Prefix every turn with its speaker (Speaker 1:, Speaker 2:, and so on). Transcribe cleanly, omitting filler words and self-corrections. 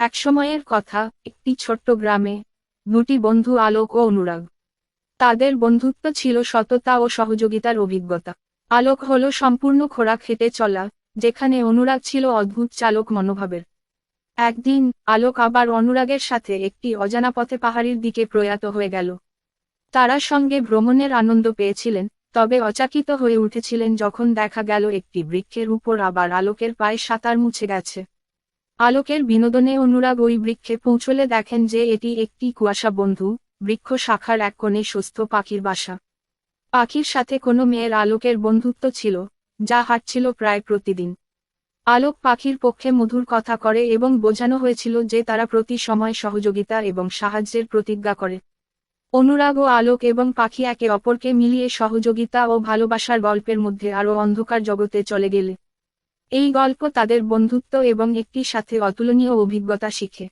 Speaker 1: একসময়ের কথা, একটি ছোট্ট গ্রামে দুটি বন্ধু আলোক ও অনুরাগ। তাদের বন্ধুত্ব ছিল সততা ও সহযোগিতার অভিজ্ঞতা। আলোক হলো সম্পূর্ণ খোরাক খেটে চলা, যেখানে অনুরাগ ছিল অদ্ভুত চালক মনোভাবের। একদিন আলোক আবার অনুরাগের সাথে একটি অজানা পথে পাহাড়ির দিকে প্রয়াত হয়ে গেল। তারা সঙ্গে ভ্রমণের আনন্দ পেয়েছিলেন, তবে অচাকিত হয়ে উঠেছিলেন যখন দেখা গেল একটি বৃক্ষের উপর আবার আলোকের পায়ে সাঁতার মুছে গেছে। আলোকের বিনোদনে অনুরাগ ওই বৃক্ষে পৌঁছলে দেখেন যে এটি একটি কুয়াশা বন্ধু বৃক্ষ শাখার এক কোণে সুস্থ পাখির বাসা। পাখির সাথে কোনো মেয়ের আলোকের বন্ধুত্ব ছিল, যা হাঁটছিল প্রায় প্রতিদিন। আলোক পাখির পক্ষে মধুর কথা করে এবং বোঝানো হয়েছিল যে তারা প্রতি সময় সহযোগিতা এবং সাহায্যের প্রতিজ্ঞা করে। অনুরাগ ও আলোক এবং পাখি একে অপরকে মিলিয়ে সহযোগিতা ও ভালোবাসার গল্পের মধ্যে আরও অন্ধকার জগতে চলে গেলে। এই গল্প তাদের বন্ধুত্ব এবং একটি সাথে অতুলনীয় অভিজ্ঞতা শিখে।